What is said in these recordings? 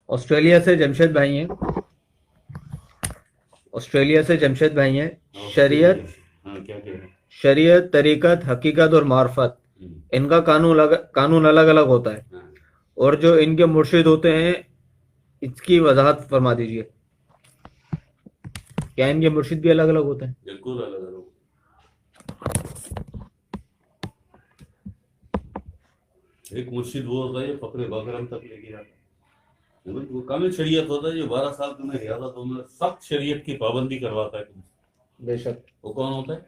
Australia سے جمشید بھائی ہیں، آسٹریلیا سے جمشید بھائی ہیں. شریعت، ہاں کیا کہہ رہے ہیں؟ شریعت، طریقت، حقیقت اور معرفت، ان کا قانون الگ الگ ہوتا ہے، ہاں، اور جو ان کے مرشد ہوتے ہیں اس کی وضاحت فرما دیجئے. کیا ان کے مرشد بھی الگ الگ ہوتے ہیں؟ بالکل الگ الگ. ایک مرشد وہ ہوتا ہے جو فقر بکرم تک لے کے جاتا ہے، وہ کامل شریعت ہوتا ہے جو 12 سال تمہیں ریاضت میں سخت شریعت کی پابندی کرواتا ہے تم سے. بے شک. وہ کون ہوتا ہے؟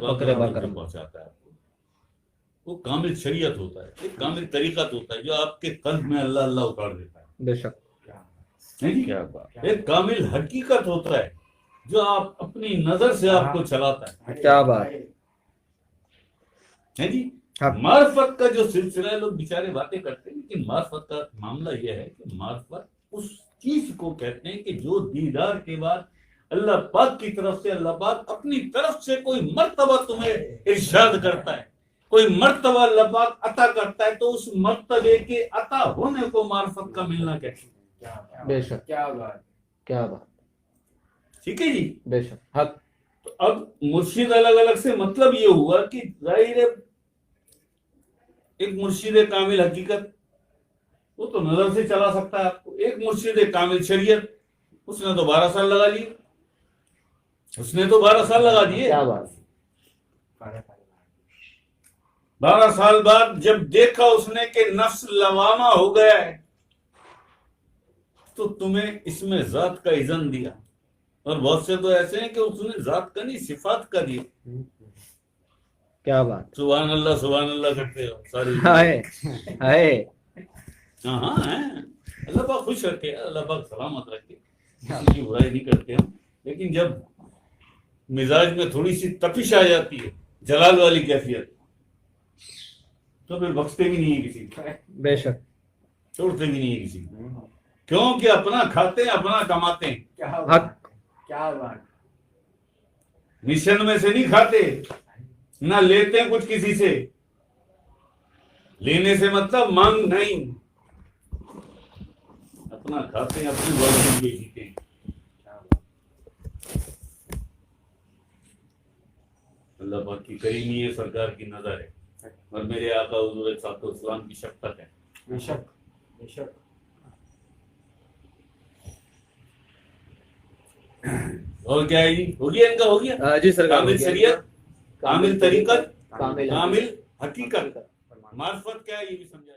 فقر بکرم. پہنچاتا ہے آپ کو. وہ کامل شریعت ہوتا ہے، ایک کامل طریقت ہوتا ہے جو آپ کے قلب میں اللہ اللہ اتار دیتا ہے. بے شک. کیا بات. ایک کامل حقیقت ہوتا ہے جو آپ اپنی نظر سے آپ کو چلاتا ہے. کیا بات ہے جی. حق. معرفت کا جو سلسلہ ہے لوگ بیچارے باتیں کرتے ہیں، لیکن معرفت کا معاملہ یہ ہے کہ معرفت اس چیز کو کہتے ہیں کہ جو دیدار کے بعد اللہ پاک کی طرف سے اللہ پاک اپنی طرف سے کوئی مرتبہ تمہیں ارشاد کرتا ہے، کوئی مرتبہ اللہ پاک عطا کرتا ہے، تو اس مرتبے کے عطا ہونے کو معرفت کا ملنا کہتے ہیں. بے شک. کیا بات. کیا بات. ٹھیک ہے جی. بے شک. حق. تو اب مرشد الگ الگ سے مطلب یہ ہوا کہ ظاہر ہے ایک مرشد کامل حقیقت وہ تو نظر سے چلا سکتا ہے آپ کو، ایک مرشد کامل شریعت اس نے تو 12 سال لگا لیے، اس نے تو 12 سال لگا دیے. کیا بات. 12 سال بعد جب دیکھا اس نے کہ نفس لوامہ ہو گیا ہے تو تمہیں اس میں ذات کا اذن دیا. اور بہت سے تو ایسے ہیں کہ اس نے ذات کا نہیں صفات کا دیا. کیا بات. سبحان اللہ کرتے ہو ساری. ہائے. ہاں ہاں ہیں. اللہ پاک خوش رکھے، اللہ پاک سلامت رکھے، کسی کی برائی نہیں کرتے ہم. لیکن جب مزاج میں تھوڑی سی تپش آ جاتی ہے، جلال والی کیفیت، تو پھر بخشتے بھی نہیں ہے کسی کو، بے شک. چھوڑتے بھی نہیں ہے کسی کو. کیوں کہ اپنا کھاتے ہیں، اپنا کماتے ہیں. حق. کیا بات. مشن میں سے نہیں کھاتے، نہ لیتے ہیں کچھ کسی سے. لینے سے مطلب مانگ نہیں، اپنا کھاتے ہیں، اپنی والدین کے جیتے ہیں. اللہ پاک کی کریمی ہے، سرکار کی نظر ہے، اور میرے آقا حضور صلی اللہ علیہ وسلم کی شفقت ہے. بے شک. بے شک. اور کیا ہے جی؟ ہو گیا ان کا، ہو گیا جی سر. کامل شریعت، کامل طریقت، کامل کامل حقیقت. معرفت کیا ہے یہ بھی سمجھا.